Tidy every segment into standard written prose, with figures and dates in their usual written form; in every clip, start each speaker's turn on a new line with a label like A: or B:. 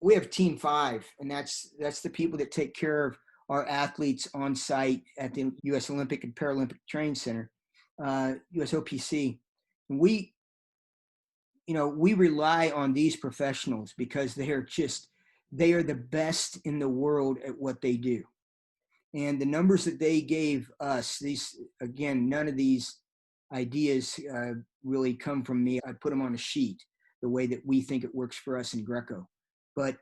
A: We have Team 5, and that's the people that take care of our athletes on site at the U.S. Olympic and Paralympic Training Center, USOPC. And we rely on these professionals because they are the best in the world at what they do. And the numbers that they gave us, none of these ideas really come from me. I put them on a sheet the way that we think it works for us in Greco. But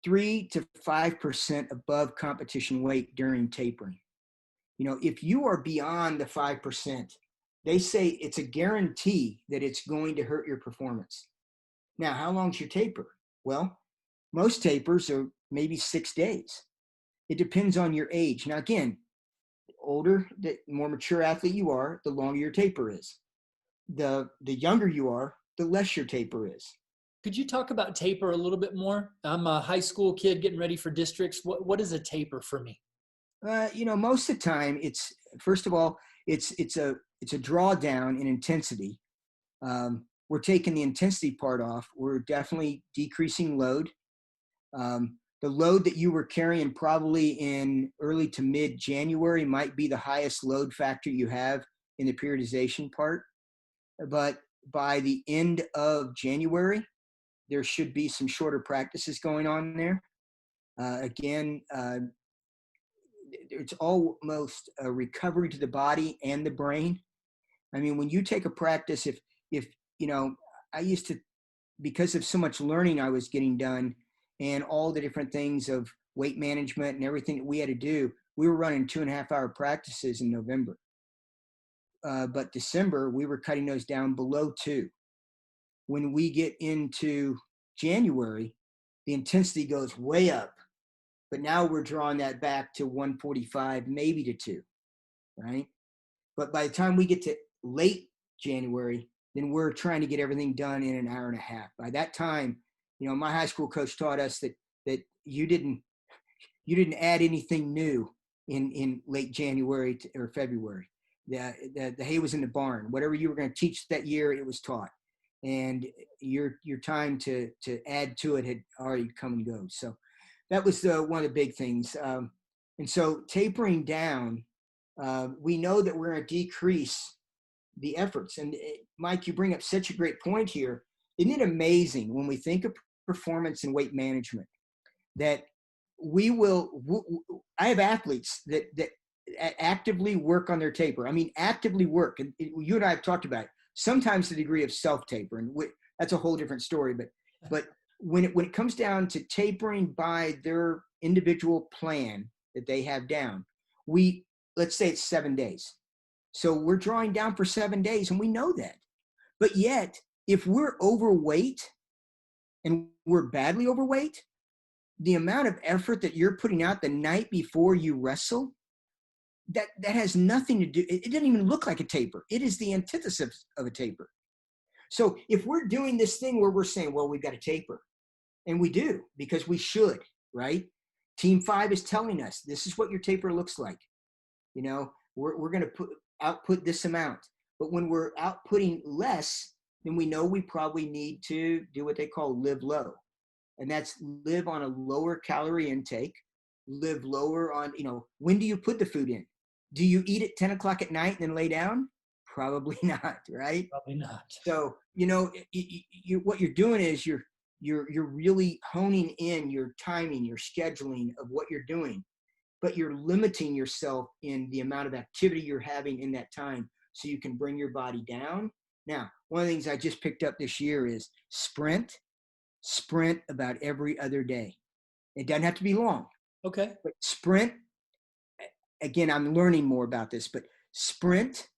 A: 3 to 5% above competition weight during tapering. If you are beyond the 5%, they say it's a guarantee that it's going to hurt your performance. Now, how long's your taper? Well, most tapers are maybe 6 days. It depends on your age. Now, again, the older, the more mature athlete you are, the longer your taper is. The younger you are, the less your taper is.
B: Could you talk about taper a little bit more? I'm a high school kid getting ready for districts. What is a taper for me?
A: Most of the time, first of all, it's a drawdown in intensity. We're taking the intensity part off. We're definitely decreasing load. The load that you were carrying probably in early to mid-January might be the highest load factor you have in the periodization part. But by the end of January, there should be some shorter practices going on there. It's almost a recovery to the body and the brain. I mean, when you take a practice, I used to, because of so much learning I was getting done and all the different things of weight management and everything that we had to do, we were running 2.5-hour practices in November. But December, we were cutting those down below 2. When we get into January, the intensity goes way up. But now we're drawing that back to 145, maybe to 2, right? But by the time we get to late January, then we're trying to get everything done in an hour and a half. By that time, my high school coach taught us that you didn't add anything new in late January or February. The hay was in the barn. Whatever you were going to teach that year, it was taught. And your time to add to it had already come and go. So that was one of the big things. And so tapering down, we know that we're going to decrease the efforts. And Mike, you bring up such a great point here. Isn't it amazing when we think of performance and weight management that I have athletes that actively work on their taper. I mean, actively work. And you and I have talked about it. Sometimes the degree of self-taper, and that's a whole different story. But when it comes down to tapering by their individual plan that they have down, let's say it's 7 days. So we're drawing down for 7 days, and we know that. But yet, if we're overweight and we're badly overweight, the amount of effort that you're putting out the night before you wrestle, that has nothing to do, it doesn't even look like a taper. It is the antithesis of a taper. So if we're doing this thing where we're saying, well, we've got a taper, and we do, because we should, right? Team 5 is telling us, this is what your taper looks like. We're going to output this amount. But when we're outputting less, then we know we probably need to do what they call live low. And that's live on a lower calorie intake, live lower on, when do you put the food in? Do you eat at 10 o'clock at night and then lay down? Probably not, right?
B: Probably not.
A: So, what you're doing is you're really honing in your timing, your scheduling of what you're doing, but you're limiting yourself in the amount of activity you're having in that time so you can bring your body down. Now, one of the things I just picked up this year is sprint about every other day. It doesn't have to be long.
B: Okay.
A: But sprint, again, I'm learning more about this, but sprint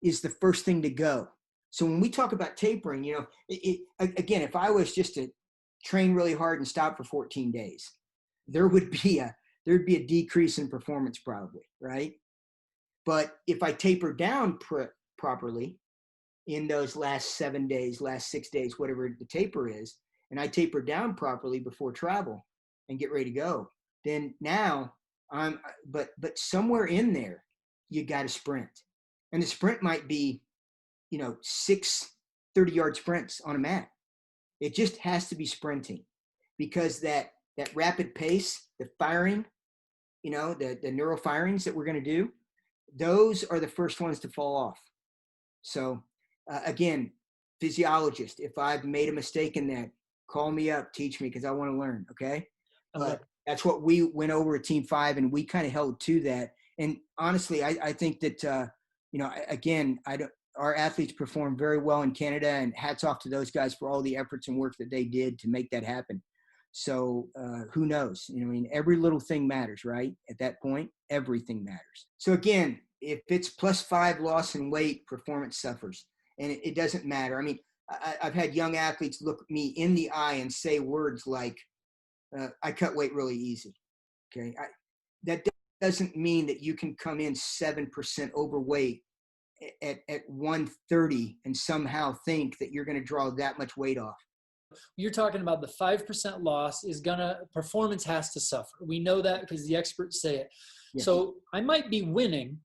A: is the first thing to go. So when we talk about tapering, again, if I was just to train really hard and stop for 14 days, there'd be a decrease in performance probably, right? But if I taper down properly in those last 7 days, last 6 days, whatever the taper is, and I taper down properly before travel and get ready to go, then now but somewhere in there, you got to sprint. And the sprint might be, 6 30-yard sprints on a mat. It just has to be sprinting. because that rapid pace, the firing, the neural firings that we're going to do, those are the first ones to fall off. So again, physiologist, if I've made a mistake in that, call me up, teach me, because I want to learn. Okay. But that's what we went over at Team 5, and we kind of held to that. And honestly, I think that, again, our athletes perform very well in Canada, and hats off to those guys for all the efforts and work that they did to make that happen. So who knows? Every little thing matters, right? At that point, everything matters. So again, if it's +5 loss in weight, performance suffers, and it doesn't matter. I've had young athletes look me in the eye and say words like, I cut weight really easy. Okay. That doesn't mean that you can come in 7% overweight at 130 and somehow think that you're going to draw that much weight off.
B: You're talking about the 5% loss performance has to suffer. We know that because the experts say it. Yes. So I might be winning.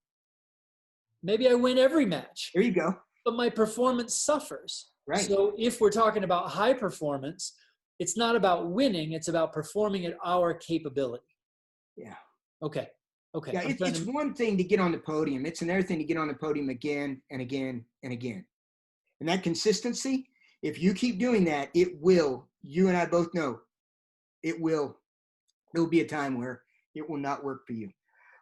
B: Maybe I win every match.
A: There you go.
B: But my performance suffers.
A: Right.
B: So if we're talking about high performance, it's not about winning. It's about performing at our capability.
A: Yeah.
B: Okay.
A: Yeah, it's one thing to get on the podium. It's another thing to get on the podium again and again and again. And that consistency, if you keep doing that, it will, you and I both know, there'll be a time where it will not work for you.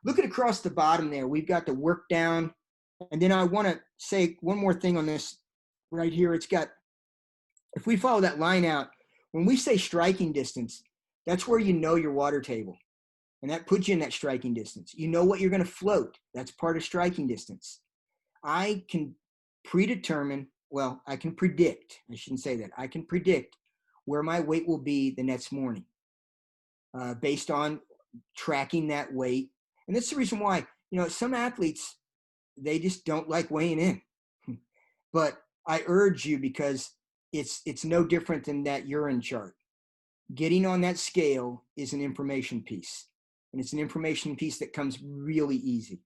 A: Looking across the bottom there, we've got the work down. And then I want to say one more thing on this right here. It's got, if we follow that line out, when we say striking distance, that's where you know your water table. And that puts you in that striking distance. You know what you're going to float. That's part of striking distance. I can predict, I shouldn't say that. I can predict where my weight will be the next morning based on tracking that weight. And that's the reason why, some athletes, they just don't like weighing in. But I urge you, because it's no different than that urine chart. Getting on that scale is an information piece. And it's an information piece that comes really easy.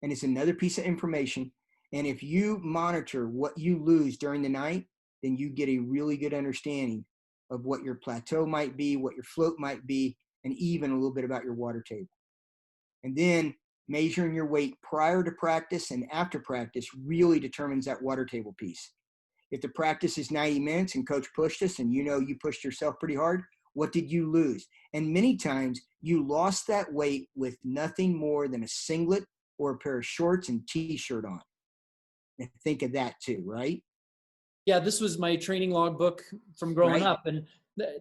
A: And it's another piece of information. And if you monitor what you lose during the night, then you get a really good understanding of what your plateau might be, what your float might be, and even a little bit about your water table. And then measuring your weight prior to practice and after practice really determines that water table piece. If the practice is 90 minutes and coach pushed us and you pushed yourself pretty hard, what did you lose? And many times you lost that weight with nothing more than a singlet or a pair of shorts and t-shirt on. And think of that too, right?
B: Yeah, this was my training logbook from growing up. And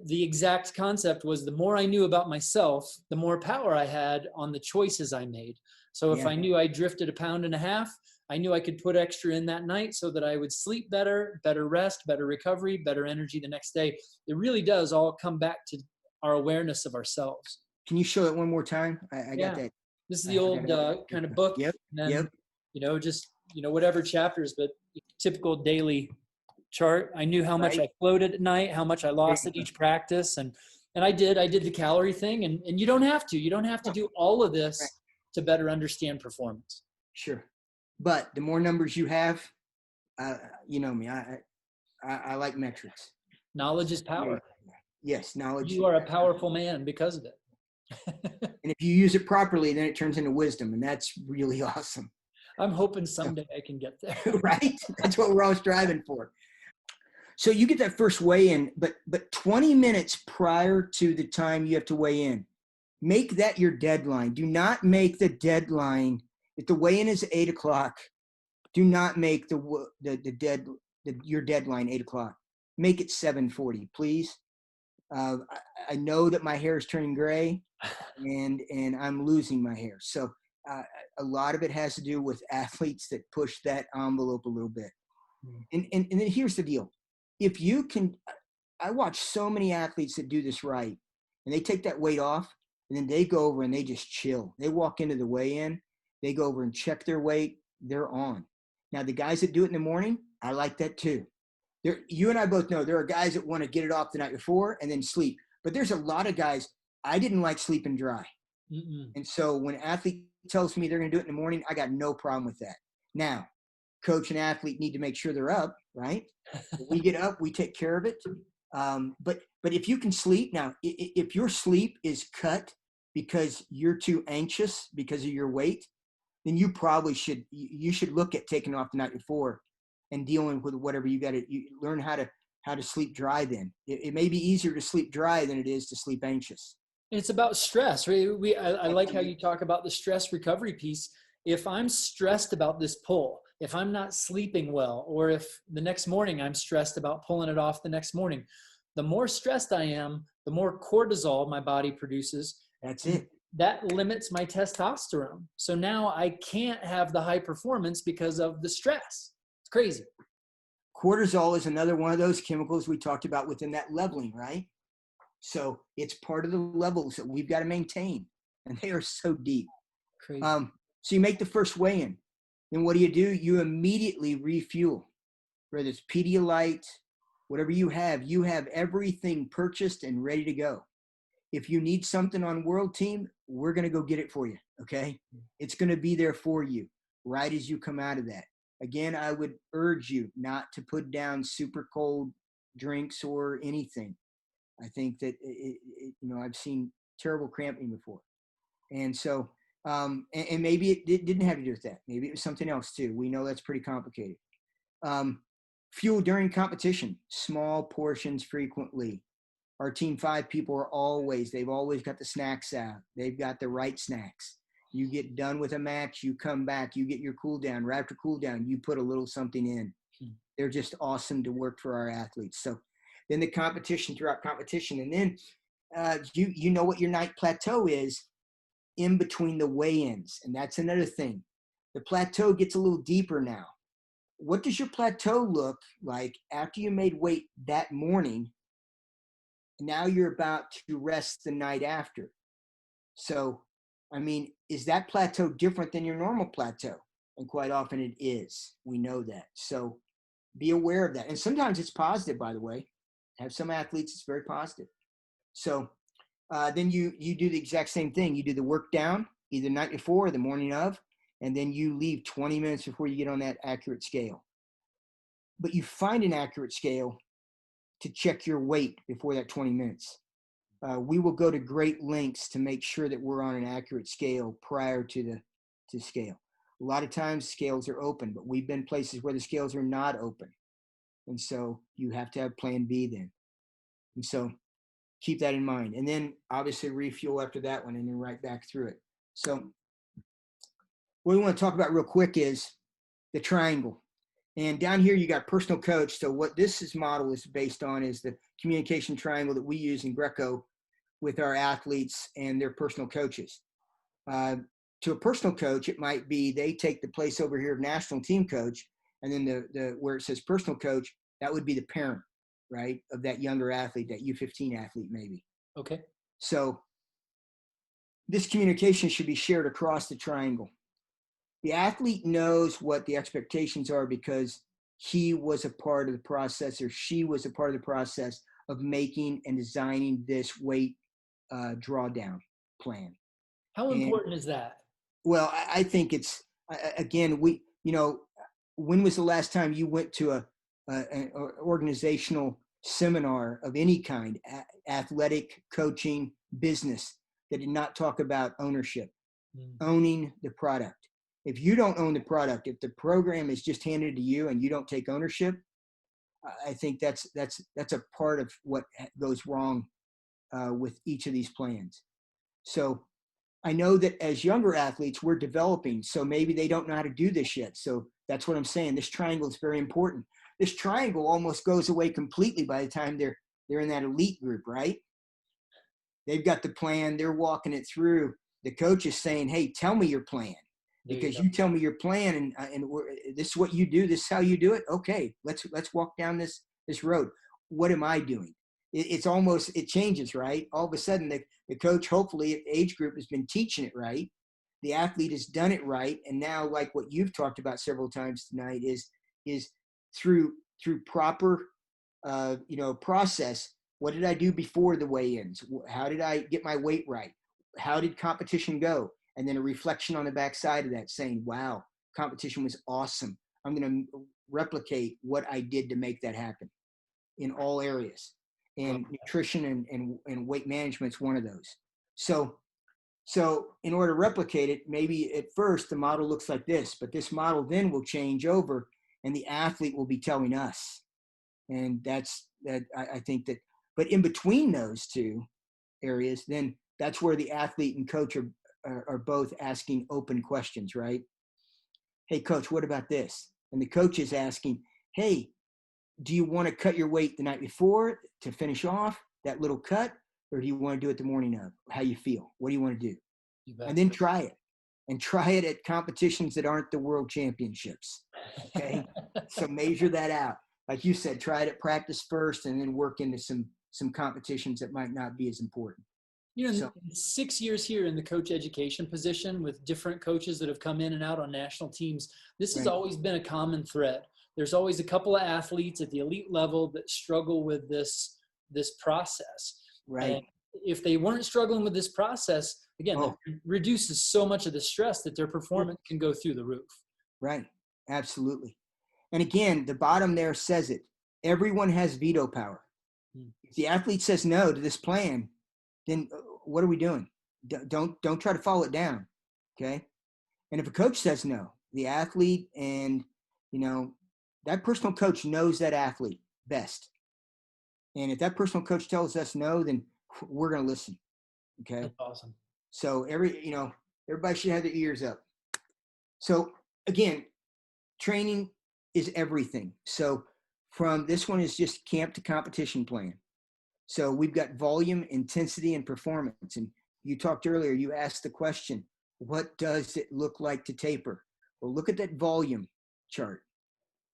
B: the exact concept was the more I knew about myself, the more power I had on the choices I made. So if I knew I drifted 1.5 pounds, I knew I could put extra in that night so that I would sleep better rest, better recovery, better energy the next day. It really does all come back to our awareness of ourselves.
A: Can you show it one more time? I got that.
B: This is the old kind of book.
A: Yep.
B: And then, whatever chapters, but typical daily chart. I knew how much I floated at night, how much I lost at each practice. And I did the calorie thing. And you don't have to do all of this to better understand performance.
A: Sure. But the more numbers you have, you know me, I like metrics.
B: Knowledge is power.
A: Yes, knowledge.
B: You are a powerful man because of it.
A: And if you use it properly, then it turns into wisdom. And that's really awesome.
B: I'm hoping someday I can get there.
A: Right? That's what we're all striving for. So you get that first weigh in, but 20 minutes prior to the time you have to weigh in, make that your deadline. Do not make the deadline. If the weigh-in is 8 o'clock, do not make your deadline 8 o'clock. Make it 7:40, please. I know that my hair is turning gray, and I'm losing my hair. So a lot of it has to do with athletes that push that envelope a little bit. And then here's the deal: if you can, I watch so many athletes that do this right, and they take that weight off, and then they go over and they just chill. They walk into the weigh-in. They go over and check their weight. They're on. Now, the guys that do it in the morning, I like that too. You and I both know there are guys that want to get it off the night before and then sleep. But there's a lot of guys, I didn't like sleeping dry. Mm-mm. And so when an athlete tells me they're going to do it in the morning, I got no problem with that. Now, coach and athlete need to make sure they're up, right? When we get up, we take care of it. But if you can sleep now, if your sleep is cut because you're too anxious because of your weight, then you probably should look at taking off the night before and dealing with whatever you got to learn how to sleep dry. Then it may be easier to sleep dry than it is to sleep anxious.
B: It's about stress, right? I like how you talk about the stress recovery piece. If I'm stressed about this pull, if I'm not sleeping well, or if the next morning I'm stressed about pulling it off the next morning, the more stressed I am, the more cortisol my body produces.
A: That's it.
B: That limits my testosterone. So now I can't have the high performance because of the stress. It's crazy.
A: Cortisol is another one of those chemicals we talked about within that leveling, right? So it's part of the levels that we've got to maintain, and they are so deep.
B: Crazy.
A: So you make the first weigh-in. Then what do? You immediately refuel, whether it's Pedialyte, whatever you have everything purchased and ready to go. If you need something on World Team, we're going to go get it for you, okay? It's going to be there for you right as you come out of that. Again, I would urge you not to put down super cold drinks or anything. I think that, I've seen terrible cramping before. And so, and maybe it didn't have to do with that. Maybe it was something else too. We know that's pretty complicated. Fuel during competition, small portions frequently. Our team 5 people they've always got the snacks out. They've got the right snacks. You get done with a match, you come back, you get your cool down. Right after cool down, you put a little something in. They're just awesome to work for our athletes. So then the competition, throughout competition. And then you know what your night plateau is in between the weigh-ins. And that's another thing. The plateau gets a little deeper now. What does your plateau look like after you made weight that morning? Now you're about to rest the night after. So, is that plateau different than your normal plateau? And quite often it is. We know that. So be aware of that. And sometimes it's positive, by the way. I have some athletes, it's very positive. So then you do the exact same thing. You do the work down either the night before or the morning of, and then you leave 20 minutes before you get on that accurate scale. But you find an accurate scale to check your weight before that 20 minutes. We will go to great lengths to make sure that we're on an accurate scale prior to the scale. A lot of times scales are open, but we've been places where the scales are not open. And so you have to have plan B then. And so keep that in mind. And then obviously refuel after that one and then right back through it. So what we want to talk about real quick is the triangle. And down here, you got personal coach. So what this model is based on is the communication triangle that we use in Greco with our athletes and their personal coaches. To a personal coach, it might be they take the place over here of national team coach, and then the where it says personal coach, that would be the parent, right, of that younger athlete, that U15 athlete maybe.
B: Okay.
A: So this communication should be shared across the triangle. The athlete knows what the expectations are because he was a part of the process, or she was a part of the process of making and designing this weight drawdown plan.
B: How important is that?
A: Well, I think it's, again, when was the last time you went to an organizational seminar of any kind, athletic, coaching, business, that did not talk about ownership, owning the product? If you don't own the product, if the program is just handed to you and you don't take ownership, I think that's a part of what goes wrong with each of these plans. So I know that as younger athletes, we're developing, so maybe they don't know how to do this yet. So that's what I'm saying. This triangle is very important. This triangle almost goes away completely by the time they're in that elite group, right? They've got the plan. They're walking it through. The coach is saying, hey, tell me your plan. Because you tell me your plan and this is what you do. This is how you do it. Okay, let's walk down this road. What am I doing? It changes, right? All of a sudden, the coach, hopefully, at age group has been teaching it right. The athlete has done it right, and now, like what you've talked about several times tonight, is through proper, process. What did I do before the weigh-ins? How did I get my weight right? How did competition go? And then a reflection on the backside of that saying, wow, competition was awesome. I'm going to replicate what I did to make that happen in all areas. and nutrition and weight management is one of those. So in order to replicate it, maybe at first the model looks like this, but this model then will change over and the athlete will be telling us. And I think that, but in between those two areas, then that's where the athlete and coach are both asking open questions, right? Hey, coach, what about this? And the coach is asking, hey, do you want to cut your weight the night before to finish off that little cut? Or do you want to do it the morning of? How you feel? What do you want to do? And then try it. And try it at competitions that aren't the world championships. Okay. So measure that out. Like you said, try it at practice first and then work into some competitions that might not be as important.
B: You know, 6 years here in the coach education position with different coaches that have come in and out on national teams, this has always been a common thread. There's always a couple of athletes at the elite level that struggle with this process.
A: Right.
B: And if they weren't struggling with this process, again, it reduces so much of the stress that their performance can go through the roof.
A: Right. Absolutely. And again, the bottom there says it. Everyone has veto power. If the athlete says no to this plan, then what are we doing? Don't try to follow it down. Okay. And if a coach says no, the athlete and, that personal coach knows that athlete best. And if that personal coach tells us no, then we're going to listen. Okay.
B: That's awesome.
A: So everybody should have their ears up. So again, training is everything. So from this one is just camp to competition plan. So we've got volume, intensity, and performance. And you talked earlier, you asked the question, what does it look like to taper? Well, look at that volume chart.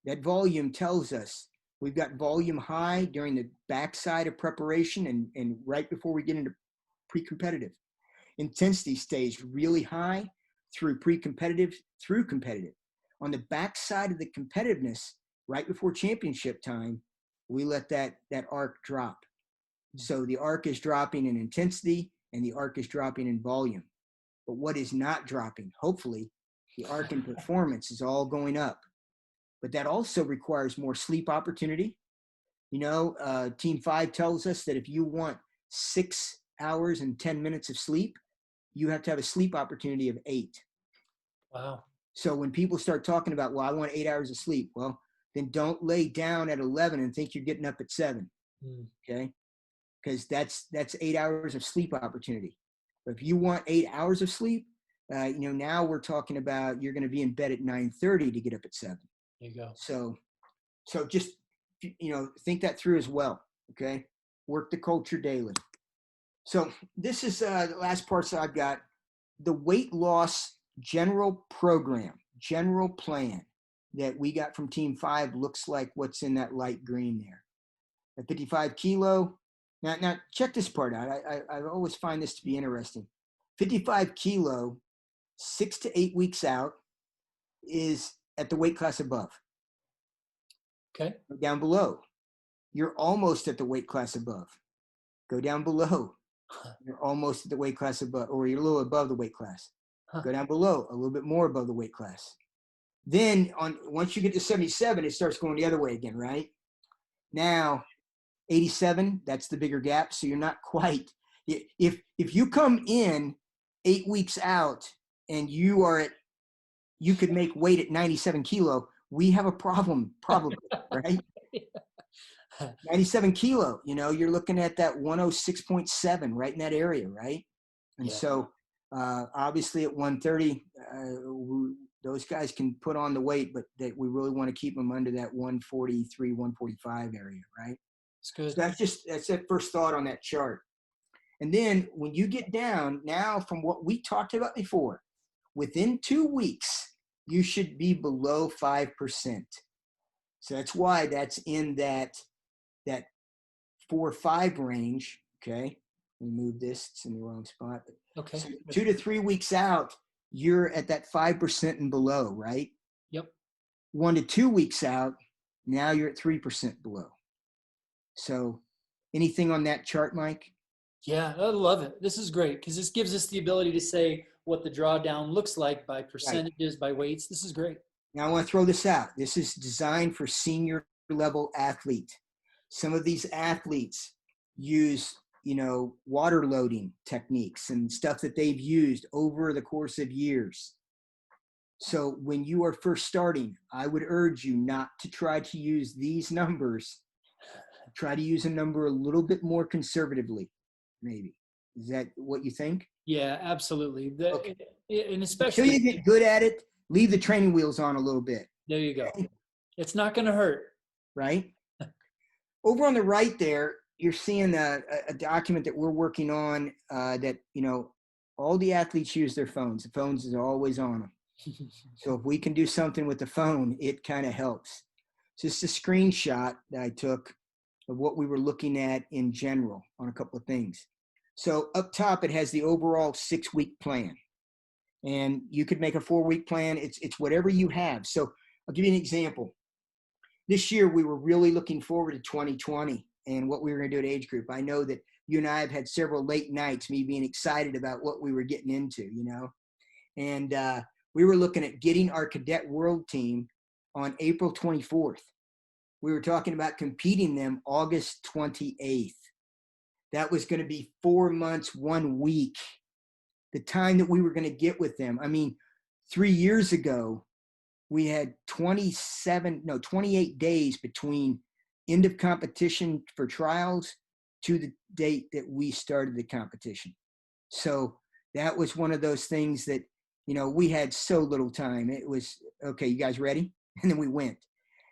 A: That volume tells us we've got volume high during the backside of preparation and right before we get into pre-competitive. Intensity stays really high through pre-competitive, through competitive. On the backside of the competitiveness, right before championship time, we let that arc drop. So the arc is dropping in intensity and the arc is dropping in volume. But what is not dropping? Hopefully, the arc in performance is all going up. But that also requires more sleep opportunity. Team 5 tells us that if you want 6 hours and 10 minutes of sleep, you have to have a sleep opportunity of 8.
B: Wow. So
A: when people start talking about, well, I want 8 hours of sleep, well, then don't lay down at 11 and think you're getting up at 7. Okay. Because that's 8 hours of sleep opportunity. But if you want 8 hours of sleep, now we're talking about you're going to be in bed at 9:30 to get up at 7.
B: There you go.
A: So just, think that through as well. Okay. Work the culture daily. So this is the last parts that I've got. The weight loss general program, general plan that we got from Team 5 looks like what's in that light green there. At 55 kilo. Now check this part out. I always find this to be interesting. 55 kilo, 6 to 8 weeks out is at the weight class above.
B: Okay.
A: Go down below. You're almost at the weight class above. Go down below. You're almost at the weight class above, or you're a little above the weight class. Go down below, a little bit more above the weight class. Then once you get to 77, it starts going the other way again, right? Now, 87, that's the bigger gap. So you're not quite. If you come in 8 weeks out and you could make weight at 97 kilo, we have a problem, probably, right? 97 kilo, you're looking at that 106.7 right in that area, right? And so obviously at 130, those guys can put on the weight, but we really want to keep them under that 143, 145 area, right?
B: That's good.
A: So that's that first thought on that chart. And then when you get down now from what we talked about before, within 2 weeks, you should be below 5%. So that's why that's in that 4 or 5 range. Okay. Let me move this. It's in the wrong spot.
B: Okay.
A: So 2 to 3 weeks out, you're at that 5% and below, right?
B: Yep.
A: 1 to 2 weeks out, now you're at 3% below. So anything on that chart, Mike?
B: Yeah, I love it. This is great because this gives us the ability to say what the drawdown looks like by percentages, by weights. This is great.
A: Now I want to throw this out. This is designed for senior level athlete. Some of these athletes use, water loading techniques and stuff that they've used over the course of years. So when you are first starting, I would urge you not to try to use these numbers. Try to use a number a little bit more conservatively, maybe. Is that what you think?
B: Yeah, absolutely.
A: Okay.
B: And
A: Until you
B: especially,
A: get good at it, leave the training wheels on a little bit.
B: there you go.
A: Okay?
B: It's not going to hurt.
A: Right? Over on the right there, you're seeing a document that we're working on that, all the athletes use their phones. The phones is always on them. So if we can do something with the phone, it kind of helps. Just a screenshot that I took of what we were looking at in general on a couple of things. So up top, it has the overall 6-week plan. And you could make a 4-week plan. It's whatever you have. So I'll give you an example. This year, we were really looking forward to 2020 and what we were going to do at age group. I know that you and I have had several late nights, me being excited about what we were getting into, And we were looking at getting our cadet world team on April 24th. We were talking about competing them August 28th. That was going to be 4 months, 1 week, the time that we were going to get with them. I mean, 3 years ago, we had 28 days between end of competition for trials to the date that we started the competition. So that was one of those things that, we had so little time. It was, okay, you guys ready? And then we went.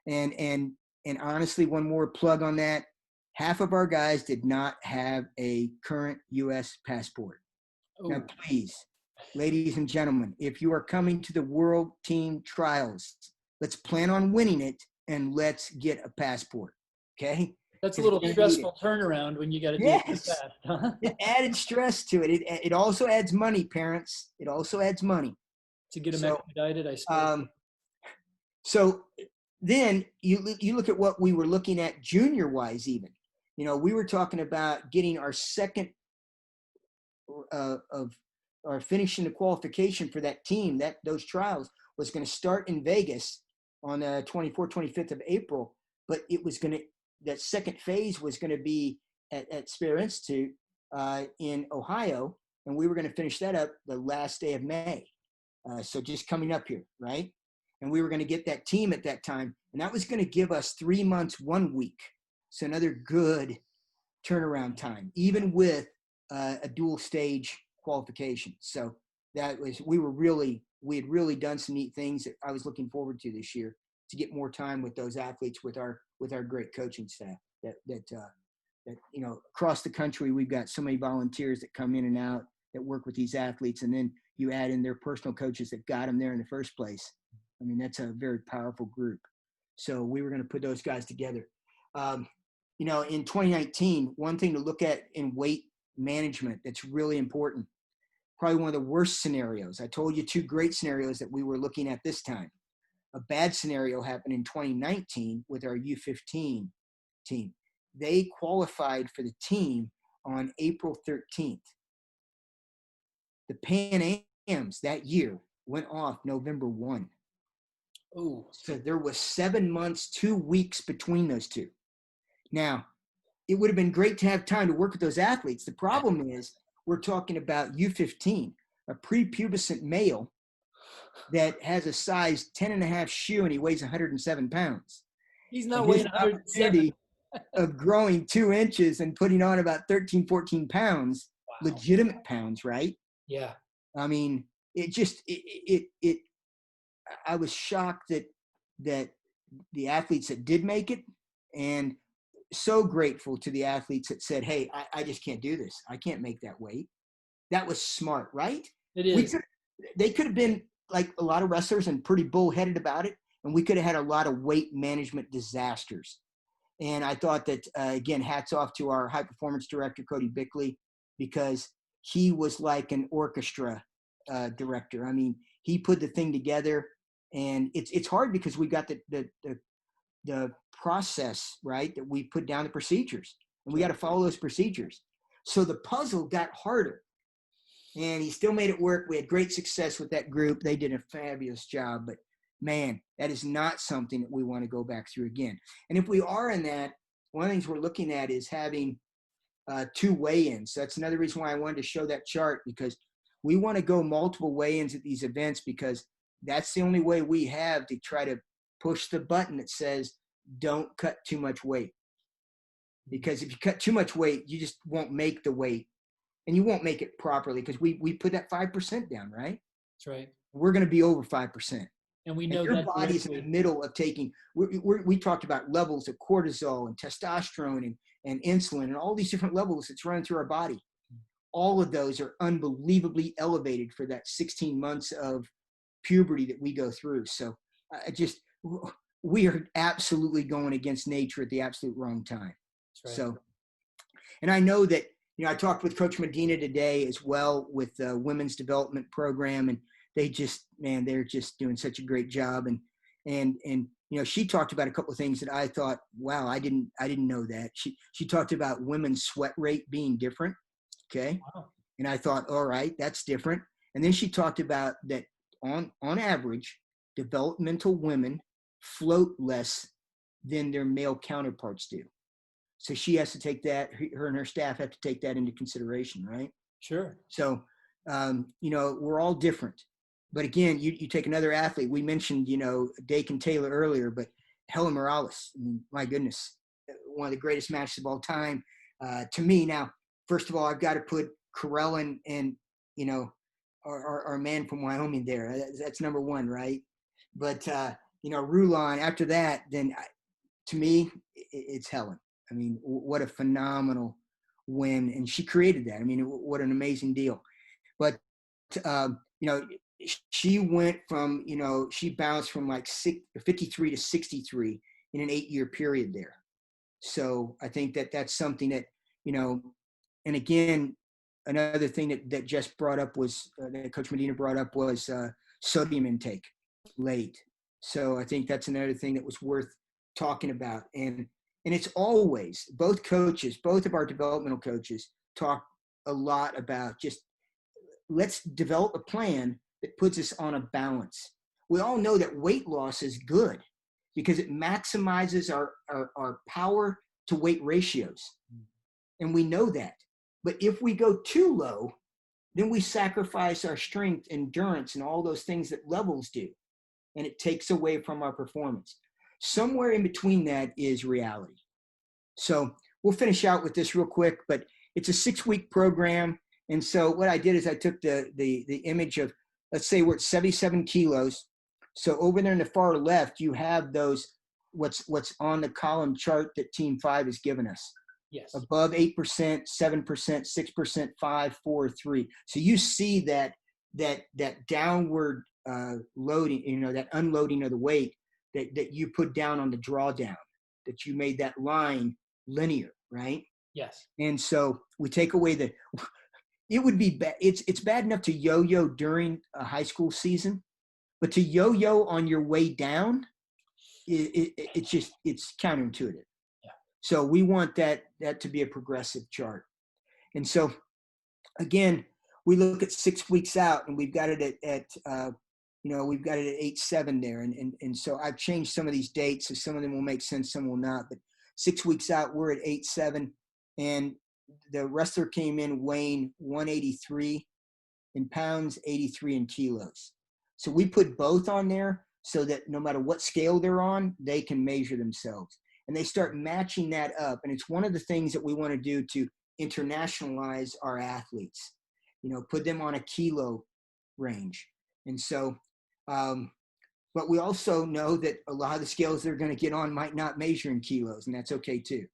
A: And honestly, one more plug on that. Half of our guys did not have a current U.S. passport. Ooh. Now, please, ladies and gentlemen, if you are coming to the World Team Trials, let's plan on winning it and let's get a passport, okay?
B: That's a little stressful turnaround when you got to do it fast.
A: It added stress to it. It also adds money, parents. It also adds money.
B: To get them expedited, I suppose.
A: So then you look at what we were looking at junior-wise even. We were talking about getting our second finishing the qualification for that team. Those trials was going to start in Vegas on the 24th, 25th of April, but it was going to, that second phase was going to be at Spear Institute in Ohio, and we were going to finish that up the last day of May. So just coming up here, right? And we were going to get that team at that time, and that was going to give us 3 months, 1 week. So another good turnaround time, even with a dual stage qualification. So that was, we had really done some neat things that I was looking forward to this year, to get more time with those athletes with our great coaching staff that across the country, we've got so many volunteers that come in and out that work with these athletes. And then you add in their personal coaches that got them there in the first place. I mean, that's a very powerful group. So we were going to put those guys together. In 2019, one thing to look at in weight management that's really important, probably one of the worst scenarios. I told you 2 great scenarios that we were looking at this time. A bad scenario happened in 2019 with our U15 team. They qualified for the team on April 13th. The Pan Ams that year went off November 1. Oh, so there was 7 months, 2 weeks between those two. Now, it would have been great to have time to work with those athletes. The problem is we're talking about U15, a prepubescent male that has a size 10.5 shoe and he weighs 107 pounds.
B: He's not weighing 107.
A: Of growing 2 inches and putting on about 13, 14 pounds, wow. Legitimate pounds, right?
B: Yeah.
A: I mean, I was shocked that the athletes that did make it, and so grateful to the athletes that said, hey, I just can't do this. I can't make that weight. That was smart, right?
B: It is.
A: They could have been like a lot of wrestlers and pretty bullheaded about it, and we could have had a lot of weight management disasters. And I thought that, again, hats off to our high performance director, Cody Bickley, because he was like an orchestra director. I mean, he put the thing together, and it's hard because we got the process, right, that we put down, the procedures, and we got to follow those procedures. So the puzzle got harder, and he still made it work. We had great success with that group. They did a fabulous job, but man, that is not something that we want to go back through again. And if we are in that, one of the things we're looking at is having 2 weigh-ins. That's another reason why I wanted to show that chart, because we want to go multiple weigh-ins at these events, because that's the only way we have to try to push the button that says don't cut too much weight. Because if you cut too much weight, you just won't make the weight, and you won't make it properly, because we put that 5% down, right?
B: That's right.
A: We're going to be over 5%.
B: And we know
A: your
B: that
A: body's in the middle of taking, we talked about levels of cortisol and testosterone and insulin and all these different levels that's running through our body. All of those are unbelievably elevated for that 16 months of puberty that we go through. So we are absolutely going against nature at the absolute wrong time. Right. So, and I know that, I talked with Coach Medina today as well with the women's development program, and they're just doing such a great job. And she talked about a couple of things that I thought, wow, I didn't know that. She talked about women's sweat rate being different. Okay. Wow. And I thought, all right, that's different. And then she talked about that on average, developmental women float less than their male counterparts do. So she has to take that, her and her staff have to take that into consideration, right? Sure. So, we're all different. But again, you take another athlete. We mentioned, Dakin Taylor earlier, but Helen Morales, I mean, my goodness, one of the greatest matches of all time to me. Now, first of all, I've got to put Carell and our man from Wyoming there. That's number one, right? But, Rulon, after that, then to me, it's Helen. I mean, what a phenomenal win. And she created that. I mean, what an amazing deal. But, she went from, she bounced from like 53 to 63 in an 8-year period there. So I think that's something that, and again, another thing that Jess brought up was, that Coach Medina brought up was sodium intake late. So I think that's another thing that was worth talking about. And it's always, both of our developmental coaches talk a lot about just, let's develop a plan that puts us on a balance. We all know that weight loss is good because it maximizes our power to weight ratios. And we know that. But if we go too low, then we sacrifice our strength, endurance, and all those things that levels do. And it takes away from our performance. Somewhere in between that is reality. So we'll finish out with this real quick, but it's a 6-week program. And so what I did is I took the image of, let's say we're at 77 kilos. So over there in the far left, you have those, what's on the column chart that Team 5 has given us. Yes. Above 8%, 7%, 6%, 5, 4, 3. So you see that downward loading, that unloading of the weight that you put down on the drawdown, that you made that line linear, right? Yes. And so we take away it would be bad. It's bad enough to yo-yo during a high school season, but to yo-yo on your way down, it's counterintuitive. Yeah. So we want that to be a progressive chart. And so again, we look at 6 weeks out, and we've got it at we've got it at 8-7 there. And so I've changed some of these dates, so some of them will make sense, some will not. But 6 weeks out, we're at 8-7, and the wrestler came in weighing 183 in pounds, 83 in kilos. So we put both on there so that no matter what scale they're on, they can measure themselves. And they start matching that up. And it's one of the things that we want to do to internationalize our athletes, put them on a kilo range. And so, but we also know that a lot of the scales they're going to get on might not measure in kilos, and that's okay too.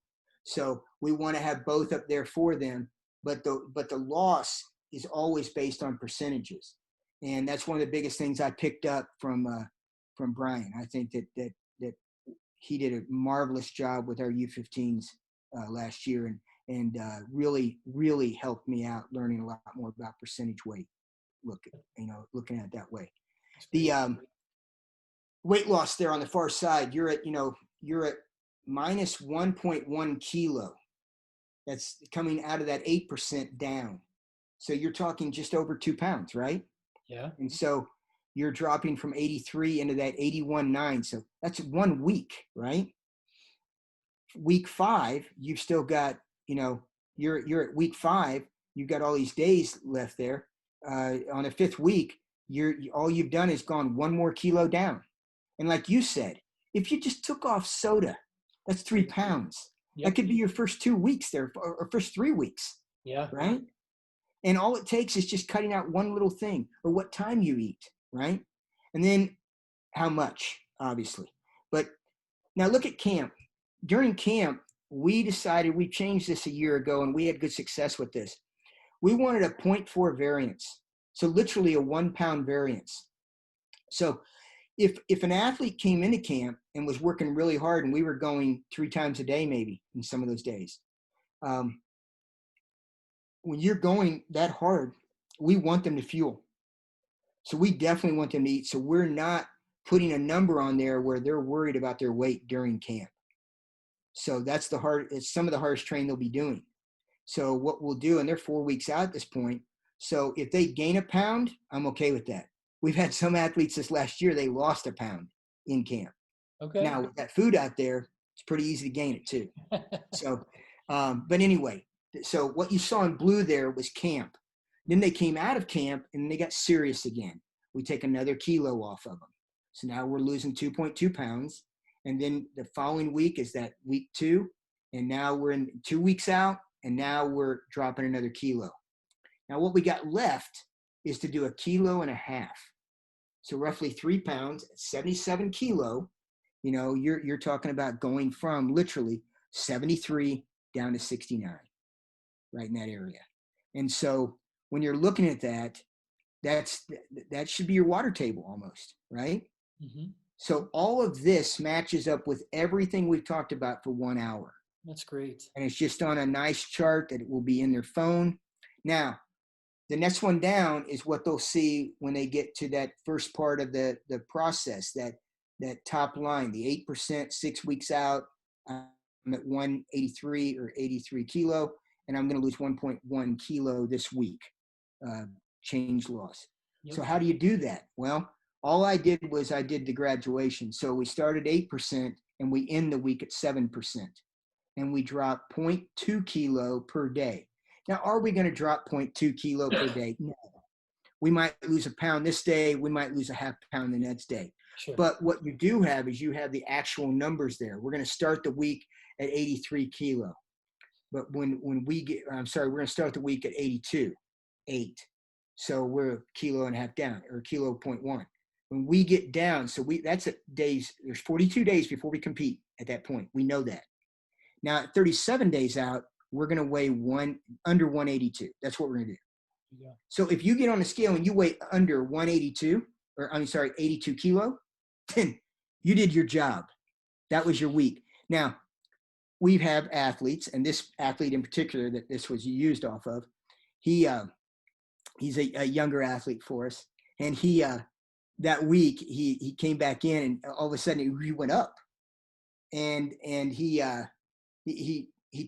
A: So we want to have both up there for them, but the loss is always based on percentages. And that's one of the biggest things I picked up from Brian. I think that he did a marvelous job with our U15s last year, and really, really helped me out learning a lot more about percentage weight, looking at it that way. The weight loss there on the far side, you're at minus 1.1 kilo. That's coming out of that 8% down. So you're talking just over 2 pounds, right? Yeah. And so you're dropping from 83 into that 81.9. So that's 1 week, right? Week 5, you've still got, you're at week 5, you've got all these days left there. On the 5th week, all you've done is gone 1 more kilo down. And like you said, if you just took off soda, that's 3 pounds.
B: Yep.
A: That could be your first 2 weeks there, or first 3 weeks.
B: Yeah.
A: Right. And all it takes is just cutting out one little thing, or what time you eat. Right. And then how much, obviously. But now look at camp. During camp, we decided, we changed this a year ago, and we had good success with this. We wanted a 0.4 variance. So literally a 1 pound variance. So if an athlete came into camp and was working really hard, and we were going 3 times a day, maybe in some of those days, when you're going that hard, we want them to fuel. So we definitely want them to eat. So we're not putting a number on there where they're worried about their weight during camp. So that's it's some of the hardest training they'll be doing. So what we'll do, and they're 4 weeks out at this point. So if they gain a pound, I'm okay with that. We've had some athletes this last year, they lost a pound in camp.
B: Okay.
A: Now with that food out there, it's pretty easy to gain it too. So, but anyway, so what you saw in blue there was camp. Then they came out of camp and they got serious again. We take another kilo off of them. So now we're losing 2.2 pounds. And then the following week is that week 2. And now we're in 2 weeks out, and now we're dropping another kilo. Now what we got left is to do 1.5 kilos. So roughly 3 pounds, 77 kilo. You know, you're talking about going from literally 73 down to 69, right in that area. And so when you're looking at that, that should be your water table almost, right?
B: Mm-hmm.
A: So all of this matches up with everything we've talked about for 1 hour.
B: That's great.
A: And it's just on a nice chart that will be in their phone. Now, the next one down is what they'll see when they get to that first part of the process, that top line, the 8%, 6 weeks out. I'm at 183 or 83 kilo, and I'm going to lose 1.1 kilo this week, change loss. Yep. So how do you do that? Well, all I did was I did the graduation. So we started 8% and we end the week at 7%. And we drop 0.2 kilo per day. Now, are we going to drop 0.2 kilo per day? No. We might lose a pound this day. We might lose a half pound the next day. Sure. But what you do have is you have the actual numbers there. We're going to start the week at 83 kilo. But when we get, we're going to start the week at 82, 8. So we're 1.5 kilos down, or 0.1. When we get down, so that's at days, there's 42 days before we compete at that point. We know that. Now, at 37 days out, we're going to weigh under 182. That's what we're going to do. Yeah. So if you get on the scale and you weigh under 182, 82 kilo, then you did your job. That was your week. Now, we have athletes, and this athlete in particular that this was used off of, he's a younger athlete for us. And he, that week, he came back in, and all of a sudden he went up. And he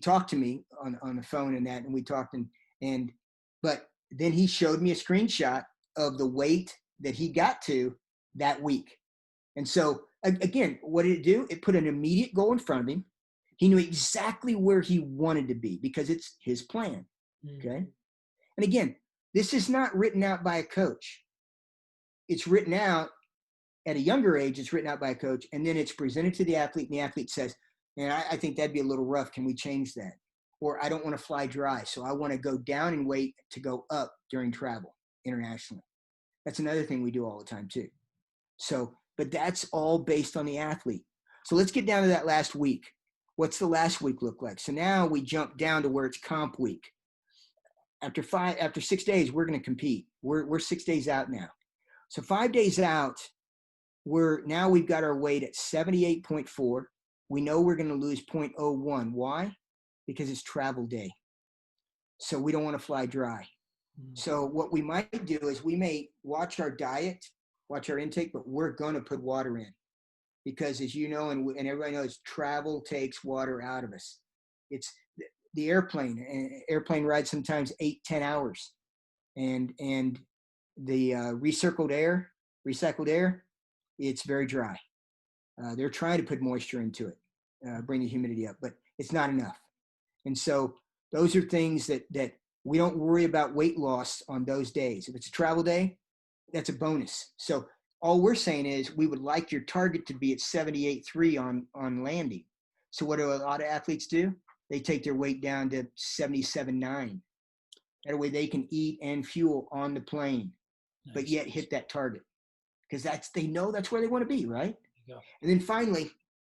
A: talked to me on the phone and that, and we talked, but then he showed me a screenshot of the weight that he got to that week. And so again, what did it do? It put an immediate goal in front of him. He knew exactly where he wanted to be because it's his plan. Okay. And again, this is not written out by a coach. It's written out at a younger age. It's written out by a coach, and then it's presented to the athlete, and the athlete says, and I think that'd be a little rough. Can we change that? Or I don't want to fly dry, so I want to go down in weight to go up during travel internationally. That's another thing we do all the time too. So, but that's all based on the athlete. So let's get down to that last week. What's the last week look like? So now we jump down to where it's comp week. After 6 days, we're going to compete. We're 6 days out now. So 5 days out, we've got our weight at 78.4. We know we're going to lose 0.01. Why? Because it's travel day. So we don't want to fly dry. Mm-hmm. So what we might do is we may watch our diet, watch our intake, but we're going to put water in. Because as you know, and everybody knows, travel takes water out of us. It's the airplane ride sometimes 8-10 hours. And the recycled air, it's very dry. They're trying to put moisture into it, bring the humidity up, but it's not enough. And so Those are things that we don't worry about weight loss on those days. If it's a travel day, that's a bonus. So all we're saying is we would like your target to be at 78.3 on landing. So what do a lot of athletes do? They take their weight down to 77.9. That way they can eat and fuel on the plane, nice, but yet hit that target, because they know that's where they want to be, right? And then finally,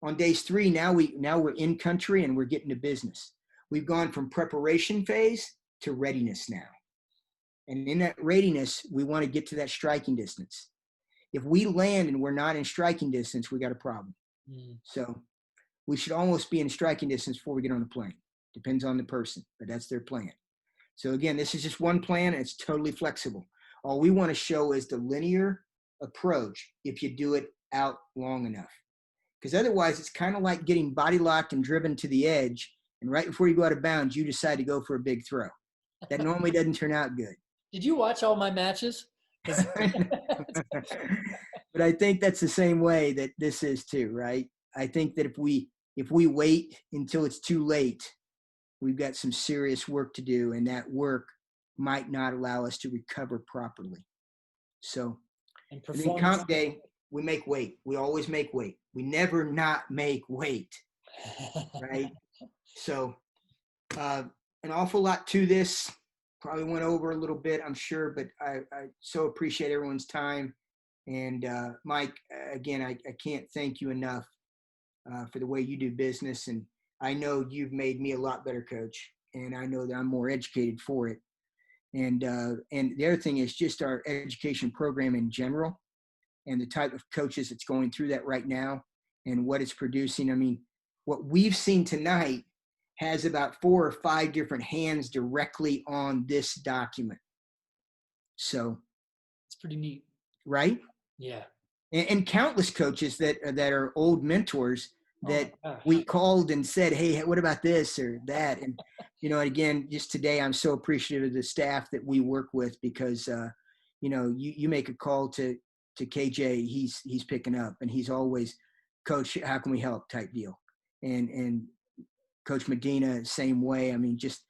A: on days 3, now we're in country and we're getting to business. We've gone from preparation phase to readiness now. And in that readiness, we want to get to that striking distance. If we land and we're not in striking distance, we got a problem. So we should almost be in striking distance before we get on the plane. Depends on the person, but that's their plan. So again, this is just one plan, and it's totally flexible. All we want to show is the linear approach if you do it out long enough. Because otherwise, it's kind of like getting body locked and driven to the edge, and right before you go out of bounds, you decide to go for a big throw. That normally doesn't turn out good.
B: Did you watch all my matches?
A: But I think that's the same way that this is too, right? I think that if we wait until it's too late, we've got some serious work to do, and that work might not allow us to recover properly. So, and then comp day, we make weight. We always make weight. We never not make weight, right? So, an awful lot to this. Probably went over a little bit, I'm sure, but I so appreciate everyone's time. And Mike, again, I can't thank you enough for the way you do business. And I know you've made me a lot better coach, and I know that I'm more educated for it. And the other thing is just our education program in general, and the type of coaches that's going through that right now and what it's producing. I mean, what we've seen tonight has about 4 or 5 different hands directly on this document. So
B: it's pretty neat.
A: Right?
B: Yeah.
A: And countless coaches that are old mentors that we called and said, hey, what about this or that? And, again, just today, I'm so appreciative of the staff that we work with, because, you make a call to KJ, he's picking up, and he's always, Coach, how can we help type deal. And Coach Medina, same way. I mean, just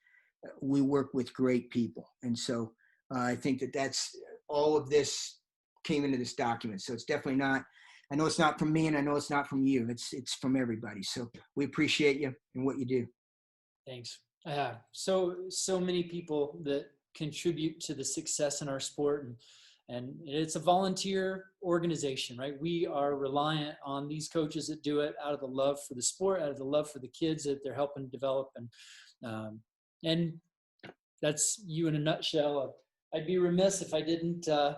A: we work with great people. And so I think that's all of this came into this document. So it's definitely not, I know it's not from me, and I know it's not from you. It's from everybody. So we appreciate you and what you do.
B: Thanks. So many people that contribute to the success in our sport, and it's a volunteer organization, right? We are reliant on these coaches that do it out of the love for the sport, out of the love for the kids that they're helping develop. And that's you in a nutshell. I'd be remiss if I didn't, I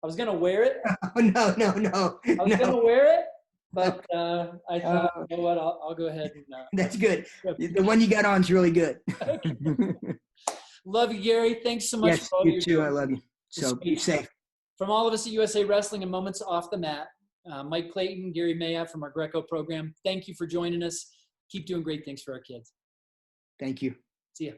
B: was going to wear it.
A: Oh, no.
B: I was going to wear it, but I thought, you know what, I'll go ahead and.
A: That's good. The one you got on is really good.
B: Okay. Love you, Gary. Thanks so much.
A: Yes, for all you too. Doing. I love you. So be safe.
B: From all of us at USA Wrestling and Moments Off the Mat, Mike Clayton, Gary Mayabb from our Greco program, thank you for joining us. Keep doing great things for our kids.
A: Thank you.
B: See ya.